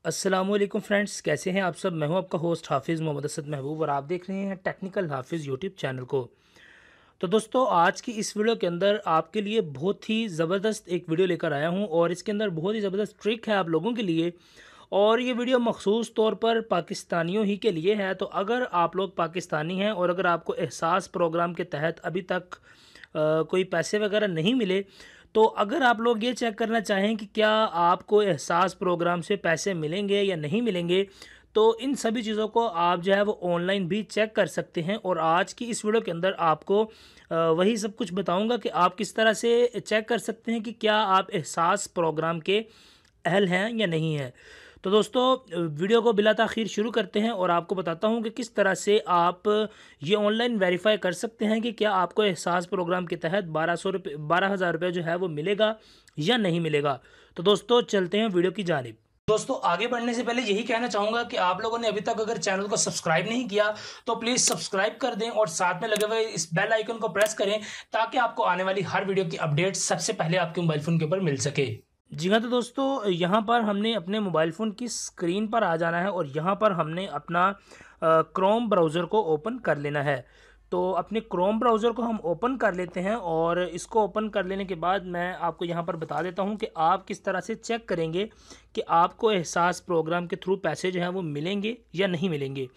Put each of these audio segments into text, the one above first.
अस्सलामुअलैकुम फ्रेंड्स, कैसे हैं आप सब। मैं हूं आपका होस्ट हाफिज़ मोहम्मद असद महबूब और आप देख रहे हैं टेक्निकल हाफिज़ यूट्यूब चैनल को। तो दोस्तों, आज की इस वीडियो के अंदर आपके लिए बहुत ही ज़बरदस्त एक वीडियो लेकर आया हूं और इसके अंदर बहुत ही ज़बरदस्त ट्रिक है आप लोगों के लिए। और ये वीडियो मखसूस तौर पर पाकिस्तानियों ही के लिए है। तो अगर आप लोग पाकिस्तानी हैं और अगर आपको एहसास प्रोग्राम के तहत अभी तक कोई पैसे वगैरह नहीं मिले, तो अगर आप लोग ये चेक करना चाहें कि क्या आपको एहसास प्रोग्राम से पैसे मिलेंगे या नहीं मिलेंगे, तो इन सभी चीज़ों को आप जो है वो ऑनलाइन भी चेक कर सकते हैं। और आज की इस वीडियो के अंदर आपको वही सब कुछ बताऊंगा कि आप किस तरह से चेक कर सकते हैं कि क्या आप एहसास प्रोग्राम के अहल हैं या नहीं हैं। तो दोस्तों, वीडियो को बिला ताख़ीर शुरू करते हैं और आपको बताता हूं कि किस तरह से आप ये ऑनलाइन वेरीफाई कर सकते हैं कि क्या आपको एहसास प्रोग्राम के तहत 12,000 रुपये जो है वो मिलेगा या नहीं मिलेगा। तो दोस्तों, चलते हैं वीडियो की जानिब। दोस्तों, आगे बढ़ने से पहले यही कहना चाहूंगा कि आप लोगों ने अभी तक अगर चैनल को सब्सक्राइब नहीं किया तो प्लीज़ सब्सक्राइब कर दें और साथ में लगे हुए इस बेल आइकन को प्रेस करें ताकि आपको आने वाली हर वीडियो की अपडेट सबसे पहले आपके मोबाइल फ़ोन के ऊपर मिल सके। जी हाँ, तो दोस्तों, यहाँ पर हमने अपने मोबाइल फ़ोन की स्क्रीन पर आ जाना है और यहाँ पर हमने अपना क्रोम ब्राउज़र को ओपन कर लेना है। तो अपने क्रोम ब्राउज़र को हम ओपन कर लेते हैं और इसको ओपन कर लेने के बाद मैं आपको यहाँ पर बता देता हूँ कि आप किस तरह से चेक करेंगे कि आपको एहसास प्रोग्राम के थ्रू पैसे जो हैं वो मिलेंगे या नहीं मिलेंगे।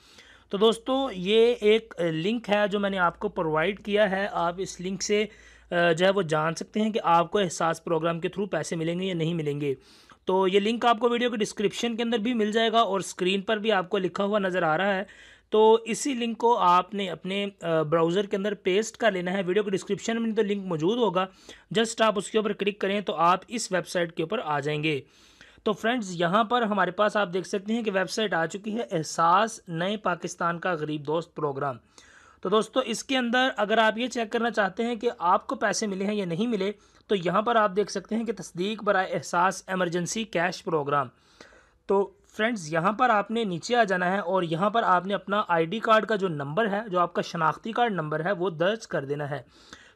तो दोस्तों, ये एक लिंक है जो मैंने आपको प्रोवाइड किया है। आप इस लिंक से जो है वो जान सकते हैं कि आपको एहसास प्रोग्राम के थ्रू पैसे मिलेंगे या नहीं मिलेंगे। तो ये लिंक आपको वीडियो के डिस्क्रिप्शन के अंदर भी मिल जाएगा और स्क्रीन पर भी आपको लिखा हुआ नज़र आ रहा है। तो इसी लिंक को आपने अपने ब्राउज़र के अंदर पेस्ट कर लेना है। वीडियो के डिस्क्रिप्शन में तो लिंक मौजूद होगा, जस्ट आप उसके ऊपर क्लिक करें तो आप इस वेबसाइट के ऊपर आ जाएंगे। तो फ्रेंड्स, यहाँ पर हमारे पास आप देख सकते हैं कि वेबसाइट आ चुकी है, एहसास नए पाकिस्तान का गरीब दोस्त प्रोग्राम। तो दोस्तों, इसके अंदर अगर आप ये चेक करना चाहते हैं कि आपको पैसे मिले हैं या नहीं मिले, तो यहाँ पर आप देख सकते हैं कि तस्दीक बराए एहसास एमरजेंसी कैश प्रोग्राम। तो फ्रेंड्स, यहाँ पर आपने नीचे आ जाना है और यहाँ पर आपने अपना आईडी कार्ड का जो नंबर है, जो आपका शनाख्ती कार्ड नंबर है, वो दर्ज कर देना है।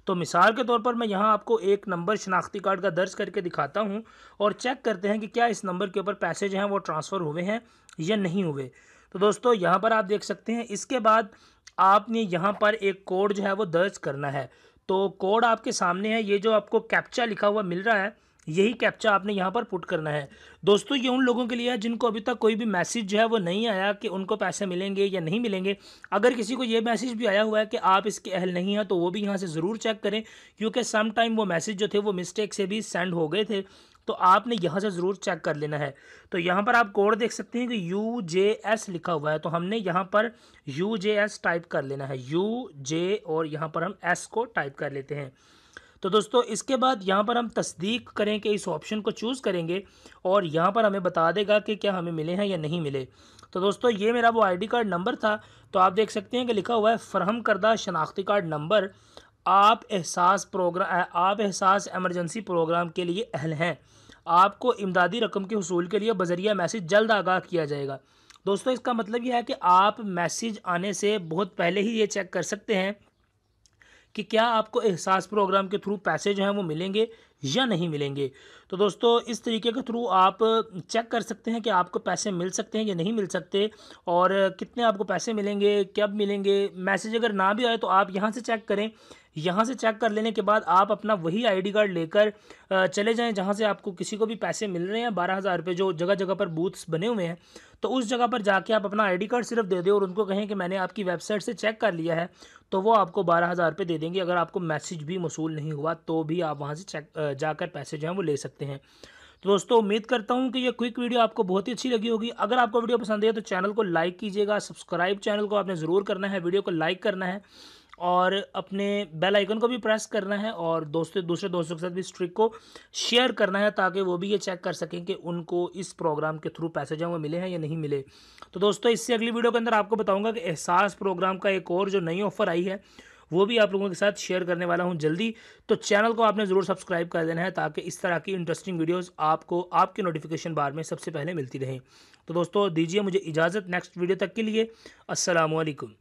तो मिसाल के तौर पर मैं यहाँ आपको एक नंबर शनाख्ती कार्ड का दर्ज करके दिखाता हूँ और चेक करते हैं कि क्या इस नंबर के ऊपर पैसे जो हैं वो ट्रांसफ़र हुए हैं या नहीं हुए। तो दोस्तों, यहाँ पर आप देख सकते हैं। इसके बाद आपने यहाँ पर एक कोड जो है वो दर्ज करना है। तो कोड आपके सामने है, ये जो आपको कैप्चा लिखा हुआ मिल रहा है, यही कैप्चा आपने यहाँ पर पुट करना है। दोस्तों, ये उन लोगों के लिए है जिनको अभी तक कोई भी मैसेज जो है वो नहीं आया कि उनको पैसे मिलेंगे या नहीं मिलेंगे। अगर किसी को ये मैसेज भी आया हुआ है कि आप इसके अहल नहीं हैं, तो वो भी यहाँ से ज़रूर चेक करें, क्योंकि सम टाइम वो मैसेज जो थे वो मिस्टेक से भी सेंड हो गए थे। तो आपने यहाँ से ज़रूर चेक कर लेना है। तो यहाँ पर आप कोड देख सकते हैं कि UJS लिखा हुआ है, तो हमने यहाँ पर UJS टाइप कर लेना है, UJ, और यहाँ पर हम S को टाइप कर लेते हैं। तो दोस्तों, इसके बाद यहाँ पर हम तस्दीक करें कि इस ऑप्शन को चूज़ करेंगे और यहाँ पर हमें बता देगा कि क्या हमें मिले हैं या नहीं मिले। तो दोस्तों, ये मेरा वो आईडी कार्ड नंबर था। तो आप देख सकते हैं कि लिखा हुआ है फरहम करदा शनाख्ती कार्ड नंबर, आप एहसास एमरजेंसी प्रोग्राम के लिए अहल हैं। आपको इमदादी रकम के हुसूल के लिए बज़रिया मैसेज जल्द आगाह किया जाएगा। दोस्तों, इसका मतलब यह है कि आप मैसेज आने से बहुत पहले ही ये चेक कर सकते हैं कि क्या आपको एहसास प्रोग्राम के थ्रू पैसे जो हैं वो मिलेंगे या नहीं मिलेंगे। तो दोस्तों, इस तरीके के थ्रू आप चेक कर सकते हैं कि आपको पैसे मिल सकते हैं या नहीं मिल सकते और कितने आपको पैसे मिलेंगे, कब मिलेंगे। मैसेज अगर ना भी आए तो आप यहाँ से चेक करें। यहाँ से चेक कर लेने के बाद आप अपना वही आईडी कार्ड लेकर चले जाएं जहाँ से आपको किसी को भी पैसे मिल रहे हैं 12,000 रुपये, जो जगह जगह पर बूथ्स बने हुए हैं। तो उस जगह पर जाके आप अपना आईडी कार्ड सिर्फ दे दें और उनको कहें कि मैंने आपकी वेबसाइट से चेक कर लिया है, तो वो आपको 12,000 रुपये दे देंगे। अगर आपको मैसेज भी मौसूल नहीं हुआ तो भी आप वहाँ से चेक जाकर पैसे जो हैं वो ले सकते हैं। तो दोस्तों, उम्मीद करता हूँ कि ये क्विक वीडियो आपको बहुत ही अच्छी लगी होगी। अगर आपको वीडियो पसंद है तो चैनल को लाइक कीजिएगा, सब्सक्राइब चैनल को आपने ज़रूर करना है, वीडियो को लाइक करना है और अपने बेल आइकन को भी प्रेस करना है और दूसरे दोस्तों के साथ भी इस ट्रिक को शेयर करना है ताकि वो भी ये चेक कर सकें कि उनको इस प्रोग्राम के थ्रू पैसे जो वो मिले हैं या नहीं मिले। तो दोस्तों, इससे अगली वीडियो के अंदर आपको बताऊंगा कि एहसास प्रोग्राम का एक और जो नई ऑफ़र आई है वो भी आप लोगों के साथ शेयर करने वाला हूं जल्दी। तो चैनल को आपने ज़रूर सब्सक्राइब कर देना है ताकि इस तरह की इंटरेस्टिंग वीडियोस आपको आपके नोटिफिकेशन बार में सबसे पहले मिलती रहें। तो दोस्तों, दीजिए मुझे इजाज़त, नेक्स्ट वीडियो तक के लिए अस्सलामु अलैकुम।